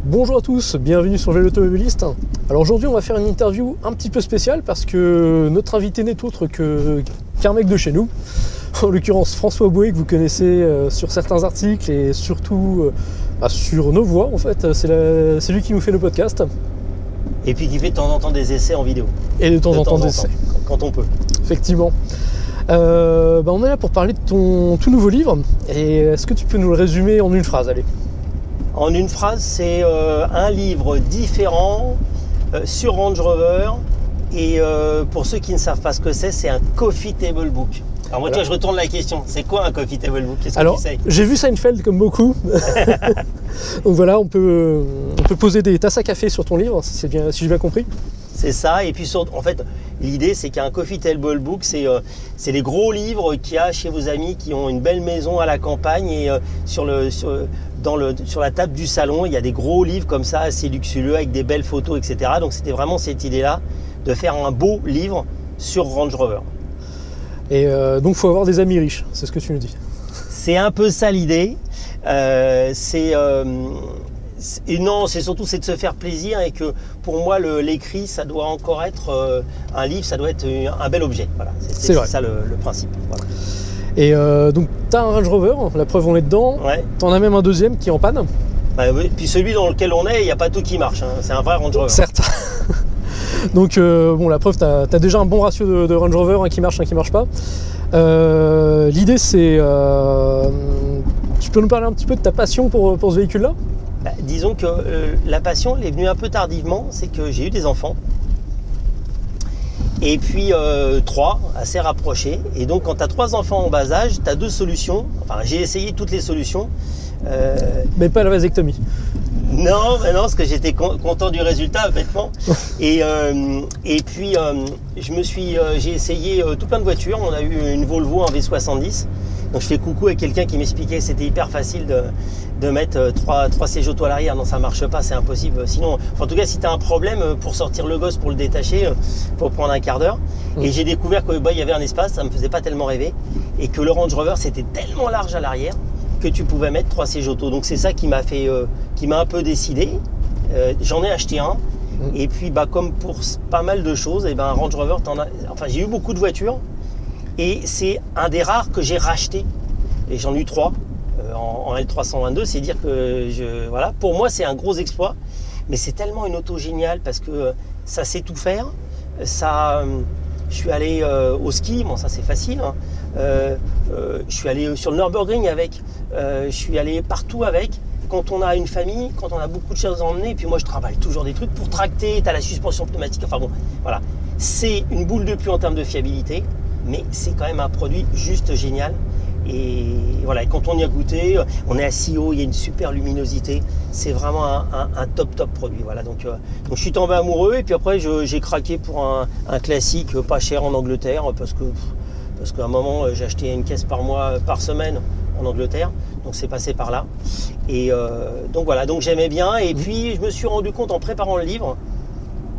Bonjour à tous, bienvenue sur Vélo Automobiliste. Alors aujourd'hui on va faire une interview un petit peu spéciale parce que notre invité n'est autre qu'un mec de chez nous, en l'occurrence François Bouet, que vous connaissez sur certains articles et surtout sur nos voix en fait. C'est lui qui nous fait le podcast. Et puis qui fait de temps en temps des essais en vidéo. Et de temps en temps des essais. Quand on peut. Effectivement. On est là pour parler de ton tout nouveau livre. Et est-ce que tu peux nous le résumer en une phrase, allez? En une phrase, c'est un livre différent sur Range Rover. Et pour ceux qui ne savent pas ce que c'est un coffee table book. Alors moi, je retourne la question. C'est quoi un coffee table book? Qu'est-ce que tu sais? J'ai vu Seinfeld comme beaucoup. Donc voilà, on peut poser des tasses à café sur ton livre, si j'ai bien compris. C'est ça. Et puis en fait, l'idée, c'est qu'un coffee table book, c'est les gros livres qu'il y a chez vos amis qui ont une belle maison à la campagne et sur la table du salon, il y a des gros livres comme ça, assez luxueux, avec des belles photos, etc. Donc c'était vraiment cette idée-là de faire un beau livre sur Range Rover. Et donc il faut avoir des amis riches, c'est ce que tu nous dis. C'est un peu ça l'idée. Et non, c'est surtout de se faire plaisir et que pour moi l'écrit, ça doit encore être un livre, ça doit être un bel objet. Voilà, c'est ça le principe. Voilà. Et donc tu as un Range Rover, la preuve on est dedans. Ouais. Tu en as même un deuxième qui est en panne. Oui. Puis celui dans lequel on est, il n'y a pas tout qui marche. Hein. C'est un vrai Range Rover. Certes. Donc la preuve, tu as déjà un bon ratio de Range Rover, un qui marche pas. L'idée c'est, tu peux nous parler un petit peu de ta passion pour ce véhicule-là? Disons que la passion elle est venue un peu tardivement, c'est que j'ai eu des enfants. Et puis 3, assez rapprochés. Et donc quand tu as 3 enfants en bas âge, tu as 2 solutions. Enfin, j'ai essayé toutes les solutions. Mais pas la vasectomie. Non, parce que j'étais content du résultat, bêtement. Et puis, j'ai essayé tout plein de voitures. On a eu une Volvo, un V70. Donc, je fais coucou à quelqu'un qui m'expliquait que c'était hyper facile de mettre 3 sièges auto à l'arrière. Non, ça marche pas, c'est impossible. Sinon, en tout cas, si tu as un problème, pour sortir le gosse, pour le détacher, faut prendre un quart d'heure. Et j'ai découvert qu'il y avait un espace, ça me faisait pas tellement rêver. Et que le Range Rover, c'était tellement large à l'arrière que tu pouvais mettre 3 sièges auto. Donc c'est ça qui m'a un peu décidé. J'en ai acheté un. Et puis comme pour pas mal de choses, un Range Rover, j'ai eu beaucoup de voitures et c'est un des rares que j'ai racheté. Et j'en ai eu 3 en L322. C'est dire que pour moi c'est un gros exploit. Mais c'est tellement une auto géniale parce que ça sait tout faire. Je suis allé au ski, bon ça c'est facile. Hein. Je suis allé sur le Nürburgring avec. Je suis allé partout avec. Quand on a une famille, quand on a beaucoup de choses à emmener, et puis moi je travaille toujours des trucs pour tracter, tu as la suspension pneumatique, enfin bon, voilà. C'est une boule de pluie en termes de fiabilité, mais c'est quand même un produit juste génial. Et voilà, et quand on y a goûté, on est assis haut, il y a une super luminosité, c'est vraiment un top produit. Voilà, donc je suis tombé amoureux et puis après j'ai craqué pour un classique pas cher en Angleterre parce qu'à un moment j'ai acheté une caisse par semaine en Angleterre, donc c'est passé par là. Et donc voilà, donc j'aimais bien et puis je me suis rendu compte en préparant le livre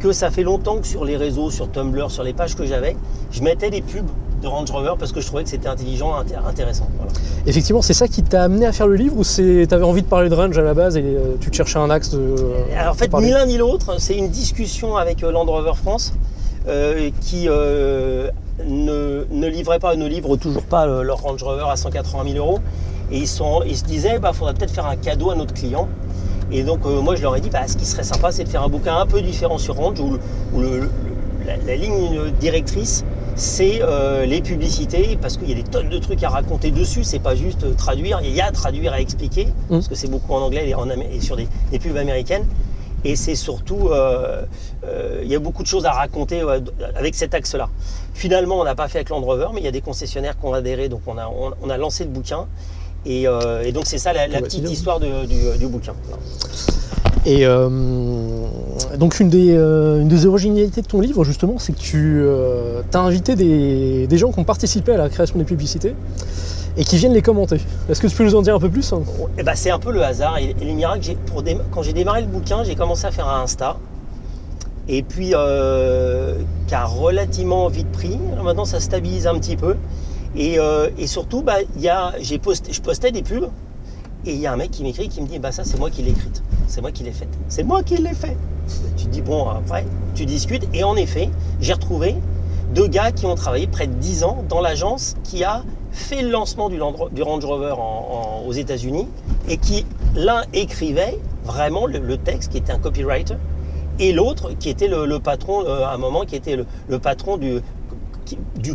que ça fait longtemps que sur les réseaux, sur Tumblr, sur les pages que j'avais, je mettais des pubs de Range Rover parce que je trouvais que c'était intelligent, intéressant. Voilà. Effectivement, c'est ça qui t'a amené à faire le livre ou tu avais envie de parler de Range à la base et tu te cherchais un axe de... Alors en fait, ni l'un ni l'autre, c'est une discussion avec Land Rover France qui ne livre toujours pas leur Range Rover à 180 000 euros. Et ils se disaient, faudrait peut-être faire un cadeau à notre client. Et donc moi je leur ai dit, ce qui serait sympa, c'est de faire un bouquin un peu différent sur Range où la ligne directrice, c'est les publicités, parce qu'il y a des tonnes de trucs à raconter dessus, c'est pas juste traduire, il y a à traduire, à expliquer, parce que c'est beaucoup en anglais et sur des pubs américaines. Et c'est surtout, il y a beaucoup de choses à raconter avec cet axe-là. Finalement, on n'a pas fait avec Land Rover, mais il y a des concessionnaires qui ont adhéré, donc on a lancé le bouquin. Et donc c'est ça la petite histoire du bouquin. Et donc une des originalités de ton livre justement, c'est que tu as invité des gens qui ont participé à la création des publicités et qui viennent les commenter. Est-ce que tu peux nous en dire un peu plus? C'est un peu le hasard et les miracles. Quand j'ai démarré le bouquin, j'ai commencé à faire un Insta. Et puis qui a relativement vite pris. Alors maintenant ça stabilise un petit peu. Et surtout, je postais des pubs et il y a un mec qui m'écrit qui me dit ça c'est moi qui l'ai écrite. c'est moi qui l'ai faite. C'est moi qui l'ai fait. Tu te dis, bon, après, tu discutes. Et en effet, j'ai retrouvé 2 gars qui ont travaillé près de 10 ans dans l'agence qui a fait le lancement du Range Rover aux États-Unis et qui, l'un écrivait vraiment le texte, qui était un copywriter, et l'autre qui était le patron, à un moment, qui était le patron du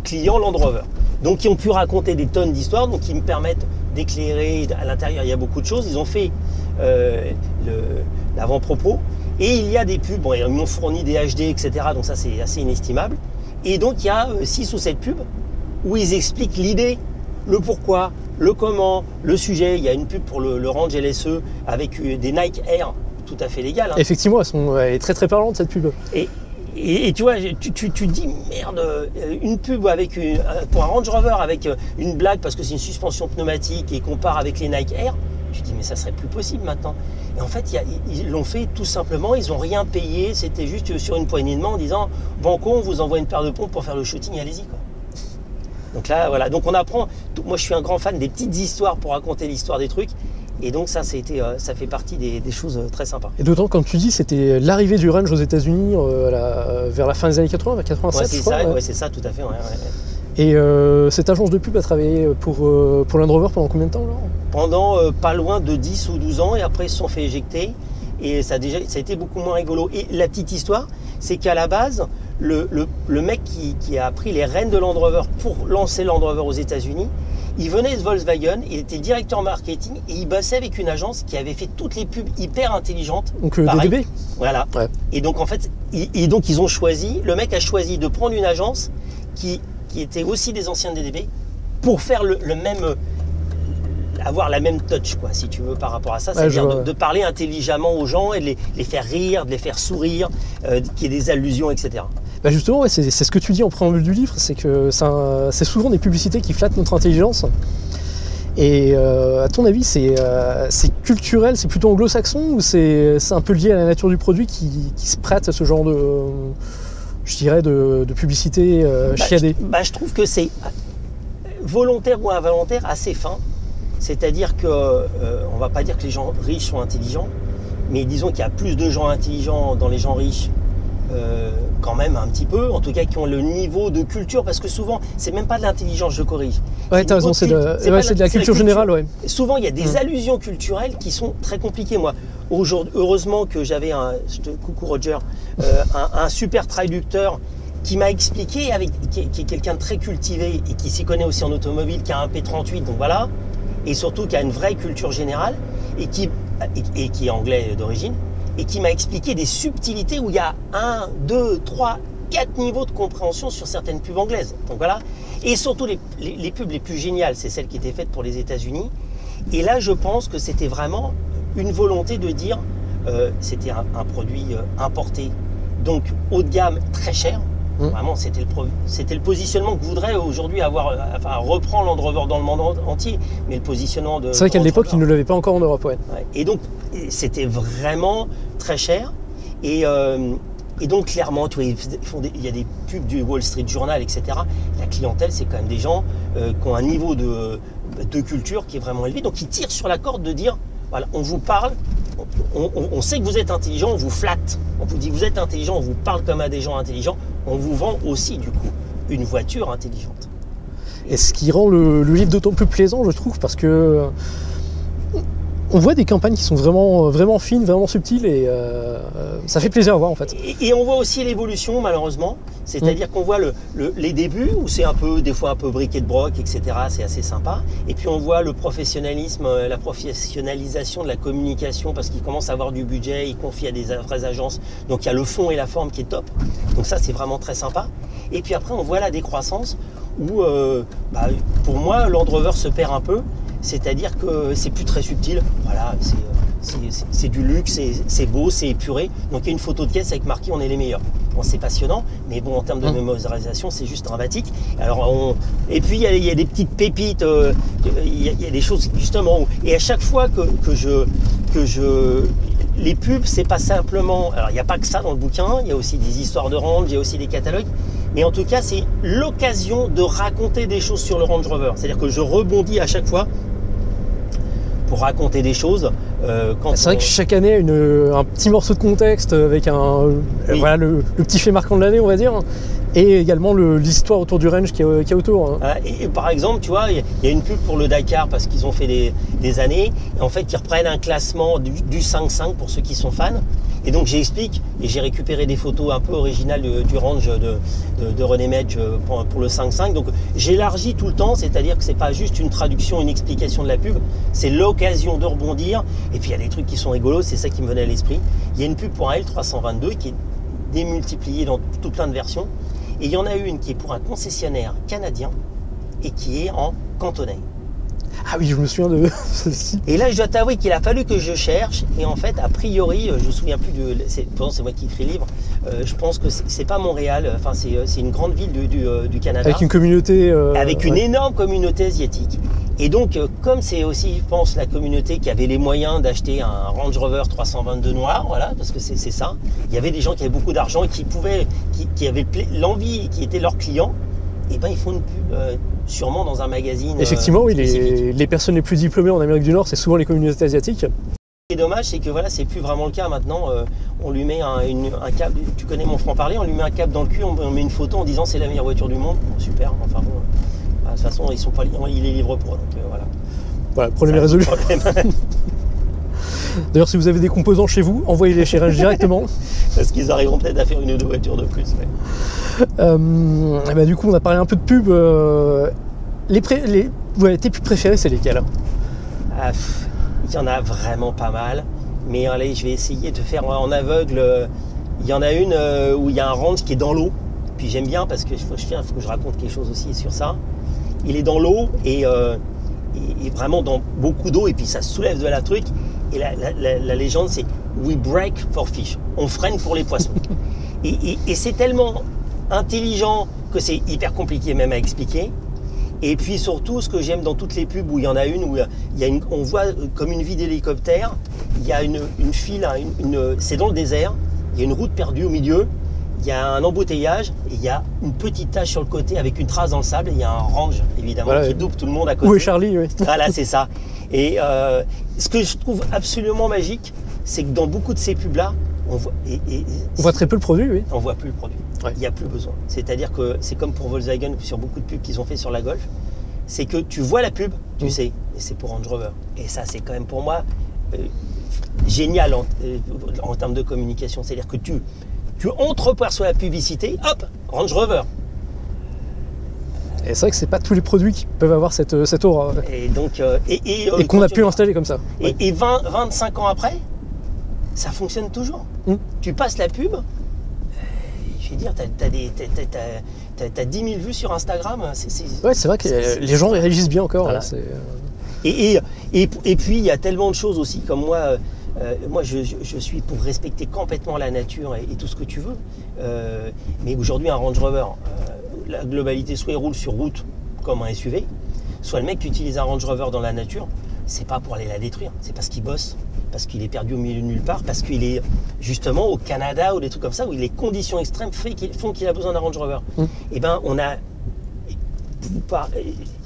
client Land Rover. Donc, qui ont pu raconter des tonnes d'histoires, donc qui me permettent d'éclairer. À l'intérieur, il y a beaucoup de choses. Ils ont fait l'avant-propos. Et il y a des pubs, bon, ils m'ont fourni des HD, etc. Donc ça, c'est assez inestimable. Et donc, il y a 6 ou 7 pubs où ils expliquent l'idée, le pourquoi, le comment, le sujet. Il y a une pub pour le Range LSE avec des Nike Air, tout à fait légales. Hein. Effectivement, elle est très très parlante, cette pub. Et tu vois, tu te dis, merde, une pub pour un Range Rover avec une blague parce que c'est une suspension pneumatique et qu'on part avec les Nike Air, tu te dis, mais ça serait plus possible maintenant. Et en fait, ils l'ont fait tout simplement, ils n'ont rien payé, c'était juste sur une poignée de main en disant, Banco, on vous envoie une paire de pompes pour faire le shooting, allez-y, quoi. Donc là, voilà, donc on apprend. Moi, je suis un grand fan des petites histoires pour raconter l'histoire des trucs. Et donc ça fait partie des choses très sympas. Et d'autant, comme tu dis, c'était l'arrivée du Range aux États-Unis vers la fin des années 80, vers 87, je crois. Ouais, c'est ça, tout à fait. Ouais. Et cette agence de pub a travaillé pour Land Rover pendant combien de temps, alors ? Pendant pas loin de 10 ou 12 ans, et après ils se sont fait éjecter. Et ça a été beaucoup moins rigolo. Et la petite histoire, c'est qu'à la base, le mec qui a pris les rênes de Land Rover pour lancer Land Rover aux États-Unis, il venait de Volkswagen, il était directeur marketing et il bossait avec une agence qui avait fait toutes les pubs hyper intelligentes. Donc DDB. Voilà. Ouais. Et donc en fait, ils ont choisi, le mec a choisi de prendre une agence qui était aussi des anciens DDB pour faire le même, avoir la même touch, quoi, si tu veux, par rapport à ça. C'est-à-dire de parler intelligemment aux gens et de les faire rire, de les faire sourire, qu'il y ait des allusions, etc. Bah justement, ouais, c'est ce que tu dis en préambule du livre, c'est que c'est souvent des publicités qui flattent notre intelligence. Et à ton avis, c'est culturel, c'est plutôt anglo-saxon ou c'est un peu lié à la nature du produit qui se prête à ce genre de publicité chiadée ? Je trouve que c'est volontaire ou involontaire assez fin. C'est-à-dire que, on ne va pas dire que les gens riches sont intelligents, mais disons qu'il y a plus de gens intelligents dans les gens riches, quand même un petit peu, en tout cas qui ont le niveau de culture, parce que souvent, c'est même pas de l'intelligence, je corrige. Ouais, t'as raison, c'est de la culture générale, ouais. Souvent, il y a des allusions culturelles qui sont très compliquées. Moi, heureusement que j'avais coucou Roger, un super traducteur qui m'a expliqué, qui est quelqu'un de très cultivé et qui s'y connaît aussi en automobile, qui a un P38, donc voilà, et surtout qui a une vraie culture générale et qui est anglais d'origine, et qui m'a expliqué des subtilités où il y a 1, 2, 3, 4 niveaux de compréhension sur certaines pubs anglaises. Donc voilà. Et surtout les pubs les plus géniales, c'est celles qui étaient faites pour les États-Unis. Et là, je pense que c'était vraiment une volonté de dire, c'était un produit importé, donc haut de gamme, très cher. Vraiment, c'était le positionnement que voudrait aujourd'hui reprendre Land Rover dans le monde entier, mais le positionnement de... C'est vrai qu'à l'époque, ils ne l'avaient pas encore en Europe, ouais. Et donc, c'était vraiment très cher. Et donc, clairement, tu vois, il y a des pubs du Wall Street Journal, etc. La clientèle, c'est quand même des gens qui ont un niveau de culture qui est vraiment élevé. Donc, ils tirent sur la corde de dire, voilà, on vous parle, on sait que vous êtes intelligent, on vous flatte. On vous dit, vous êtes intelligent, on vous parle comme à des gens intelligents. On vous vend aussi, du coup, une voiture intelligente. Et ce qui rend le livre d'autant plus plaisant, je trouve, parce que on voit des campagnes qui sont vraiment, vraiment fines, vraiment subtiles, et ça fait plaisir à voir, en fait. Et on voit aussi l'évolution, malheureusement. C'est-à-dire qu'on voit les débuts, où c'est des fois un peu briquet de broc, etc. C'est assez sympa. Et puis on voit le professionnalisme, la professionnalisation de la communication, parce qu'ils commencent à avoir du budget, ils confient à des vraies agences. Donc il y a le fond et la forme qui est top. Donc ça, c'est vraiment très sympa. Et puis après, on voit la décroissance, où pour moi, Land Rover se perd un peu. C'est-à-dire que c'est plus très subtil. Voilà, c'est du luxe, c'est beau, c'est épuré. Donc il y a une photo de caisse avec marqué on est les meilleurs. Bon, c'est passionnant, mais bon, en termes de mémorisation, c'est juste dramatique. Alors, et puis il y a des petites pépites, il y a des choses justement. Et à chaque fois les pubs, c'est pas simplement. Alors il n'y a pas que ça dans le bouquin. Il y a aussi des histoires de Range, il y a aussi des catalogues. Mais en tout cas, c'est l'occasion de raconter des choses sur le Range Rover. C'est-à-dire que je rebondis à chaque fois pour raconter des choses. C'est vrai que chaque année a un petit morceau de contexte avec voilà, le petit fait marquant de l'année, on va dire, et également l'histoire autour du range qu'il y a autour. Et par exemple, tu vois, il y a une pub pour le Dakar parce qu'ils ont fait des années, et en fait, ils reprennent un classement du 5-5 pour ceux qui sont fans. Et donc j'explique, et j'ai récupéré des photos un peu originales du range de René Medge pour le 5-5. Donc j'élargis tout le temps, c'est-à-dire que c'est pas juste une traduction, une explication de la pub, c'est l'occasion de rebondir. Et puis il y a des trucs qui sont rigolos, c'est ça qui me venait à l'esprit. Il y a une pub pour un L322 qui est démultipliée dans tout plein de versions. Et il y en a une qui est pour un concessionnaire canadien et qui est en cantonais. Ah oui, je me souviens de ceci. Et là, je dois t'avouer qu'il a fallu que je cherche. Et en fait, a priori, je me souviens plus pourtant c'est moi qui écris le livre. Je pense que c'est pas Montréal. Enfin, c'est une grande ville du Canada. Avec une communauté. Avec une énorme communauté asiatique. Et donc, comme c'est aussi, je pense, la communauté qui avait les moyens d'acheter un Range Rover 322 noir, voilà, parce que c'est ça. Il y avait des gens qui avaient beaucoup d'argent et qui avaient l'envie, qui étaient leurs clients. Et ben, ils font une pub. Sûrement dans un magazine. Effectivement, oui, les personnes les plus diplômées en Amérique du Nord, c'est souvent les communautés asiatiques. Ce qui est dommage, c'est que voilà, c'est plus vraiment le cas maintenant. On lui met un câble, tu connais mon franc-parler, on lui met un câble dans le cul, on met une photo en disant c'est la meilleure voiture du monde. Bon, super, enfin bon. De toute façon, il les livre pour, donc voilà. Voilà, problème est résolu. D'ailleurs, si vous avez des composants chez vous, envoyez-les chez Range directement. Parce qu'ils arriveront peut-être à faire une ou deux voitures de plus. Du coup, on a parlé un peu de pub. Tes pubs préférées, c'est lesquelles? Il y en a vraiment pas mal. Mais allez, je vais essayer de faire en aveugle. Il y en a une où il y a un range qui est dans l'eau. Puis j'aime bien parce que faut que je raconte quelque chose aussi sur ça. Il est dans l'eau et vraiment dans beaucoup d'eau. Et puis ça soulève de la truc. Et la légende, c'est « We brake for fish ». On freine pour les poissons. et c'est tellement intelligent que c'est hyper compliqué même à expliquer. Et puis surtout, ce que j'aime dans toutes les pubs où il y en a une, où on voit comme une vue d'hélicoptère, il y a une file, c'est dans le désert, il y a une route perdue au milieu, il y a un embouteillage, et il y a une petite tache sur le côté avec une trace dans le sable, et il y a un range, évidemment, qui double tout le monde à côté. Où est Charlie, oui. Voilà, c'est ça. Et ce que je trouve absolument magique, c'est que dans beaucoup de ces pubs-là, on voit très peu le produit, oui. On voit plus le produit. Ouais. Il n'y a plus besoin. C'est-à-dire que c'est comme pour Volkswagen, sur beaucoup de pubs qu'ils ont fait sur la Golf, c'est que tu vois la pub, tu sais, et c'est pour Range Rover. Et ça, c'est quand même pour moi génial en termes de communication. C'est-à-dire que tu entreperçois la publicité, hop, Range Rover. Et c'est vrai que c'est pas tous les produits qui peuvent avoir cette aura. Et donc, et qu'on a pu installer comme ça. Ouais. Et 25 ans après, ça fonctionne toujours. Tu passes la pub, je vais dire, t'as 10 000 vues sur Instagram. Ouais, c'est vrai que les gens réagissent bien encore. Voilà. Et puis, il y a tellement de choses aussi, comme moi, je suis pour respecter complètement la nature et tout ce que tu veux. Mais aujourd'hui, un Range Rover, la globalité, soit il roule sur route comme un SUV, soit le mec qui utilise un Range Rover dans la nature, c'est pas pour aller la détruire, c'est parce qu'il bosse, parce qu'il est perdu au milieu de nulle part, parce qu'il est justement au Canada ou des trucs comme ça, où les conditions extrêmes font qu'il a besoin d'un Range Rover. Et ben on a...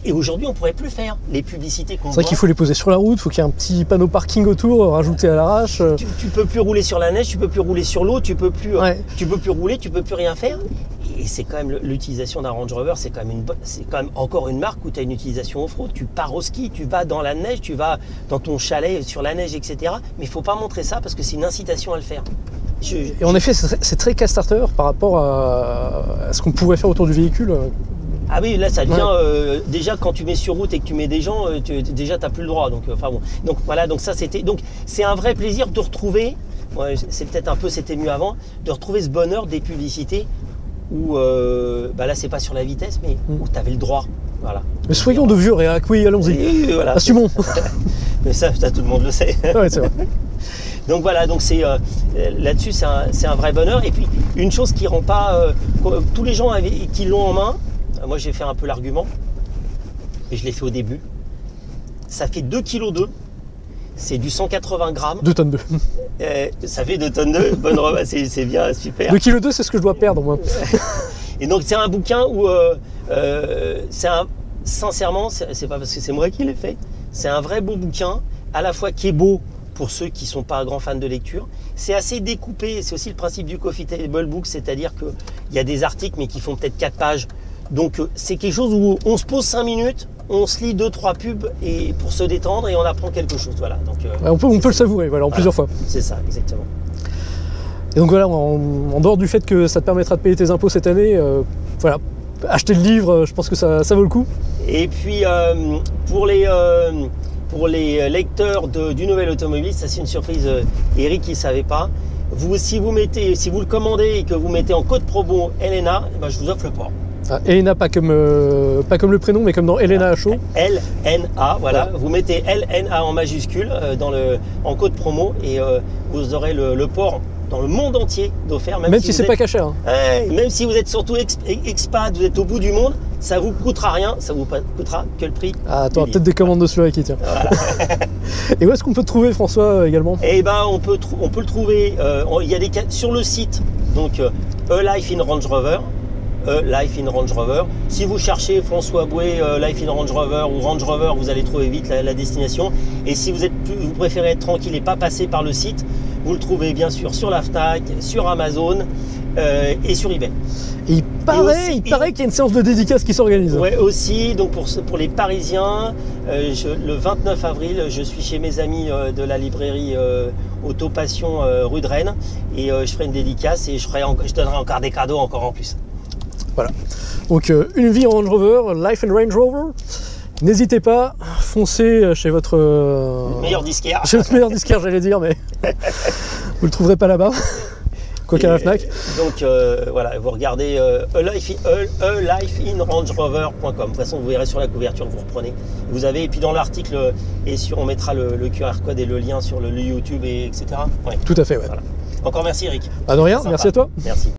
Et aujourd'hui, on ne pourrait plus faire les publicités qu'on voit. C'est vrai qu'il faut les poser sur la route, il faut qu'il y ait un petit panneau parking autour, rajouté à l'arrache. Tu peux plus rouler sur la neige, tu peux plus rouler sur l'eau, tu peux plus rouler, tu peux plus rien faire. Et c'est quand même l'utilisation d'un Range Rover, c'est quand même encore une marque où tu as une utilisation off-road. Tu pars au ski, tu vas dans la neige, tu vas dans ton chalet sur la neige, etc. Mais il ne faut pas montrer ça parce que c'est une incitation à le faire. Et en effet, c'est très casse-starter par rapport à ce qu'on pourrait faire autour du véhicule. Ah oui, là ça devient déjà quand tu mets sur route et que tu mets des gens, déjà tu n'as plus le droit. Donc enfin bon. Donc voilà, donc ça c'était. Donc c'est un vrai plaisir de retrouver. Ouais, c'est peut-être un peu, c'était mieux avant, de retrouver ce bonheur des publicités où là c'est pas sur la vitesse, mais où tu avais le droit. Voilà. Mais soyons de vieux réac, oui, allons-y. Voilà, assumons. Mais ça tout le monde le sait. Ouais, c'est vrai. Donc voilà, donc c'est là-dessus c'est un vrai bonheur. Et puis une chose qui rend pas tous les gens qui l'ont en main. Moi j'ai fait un peu l'argument et je l'ai fait au début. Ça fait 2,2 kg. C'est du 180 grammes. 2 tonnes 2. Ça fait 2 tonnes 2. Bonne remarque, c'est bien, super. 2,2 kg, c'est ce que je dois perdre moi. Et donc c'est un bouquin où sincèrement, c'est pas parce que c'est moi qui l'ai fait. C'est un vrai beau bouquin, à la fois qui est beau pour ceux qui ne sont pas grands fans de lecture. C'est assez découpé, c'est aussi le principe du Coffee Table Book, c'est-à-dire qu'il y a des articles mais qui font peut-être 4 pages. Donc c'est quelque chose où on se pose 5 minutes, on se lit 2-3 pubs et pour se détendre et on apprend quelque chose. Voilà. Donc, on peut le savourer voilà, en plusieurs fois. C'est ça, exactement. Et donc voilà, en dehors du fait que ça te permettra de payer tes impôts cette année, voilà, acheter le livre, je pense que ça vaut le coup. Et puis pour les lecteurs du Nouvel Automobiliste, ça c'est une surprise, Eric il ne savait pas. Si vous le commandez et que vous mettez en code promo Elena, ben, je vous offre le port. Ah, Elena, pas comme le prénom, mais comme dans Elena à chaud. LNA, voilà. Vous mettez LNA en majuscule en code promo et vous aurez le port dans le monde entier d'offert. Même si c'est pas caché. Hein. Même si vous êtes surtout expat, vous êtes au bout du monde, ça vous coûtera rien, ça vous coûtera que le prix. Ah, tu auras peut-être des commandes dessus qui tiens. Voilà. Et où est-ce qu'on peut te trouver, François, également? Eh ben, on peut le trouver. Il y a sur le site, donc A Life in Range Rover. Life in Range Rover. Si vous cherchez François Bouet, Life in Range Rover ou Range Rover, vous allez trouver vite la destination. Et si vous préférez être tranquille et pas passer par le site, vous le trouvez bien sûr sur la Fnac, sur Amazon et sur eBay. Et il paraît qu'il y a une séance de dédicace qui s'organise. Oui, aussi. Donc pour les Parisiens, le 29 avril, je suis chez mes amis de la librairie Autopassion rue de Rennes et je ferai une dédicace et je donnerai encore des cadeaux encore en plus. Voilà, donc une vie en Range Rover, Life in Range Rover. N'hésitez pas, foncez chez votre meilleur disquaire. Chez votre meilleur disquaire, j'allais dire, mais vous le trouverez pas là-bas, quoi qu'à la Fnac. Donc voilà, vous regardez alifeinrangerover.com. De toute façon, vous verrez sur la couverture, vous reprenez. Vous avez, et puis dans l'article, on mettra le QR code et le lien sur le YouTube, etc. Ouais. Tout à fait, ouais. Voilà. Encore merci Eric. Ah, de rien, merci à toi. Merci.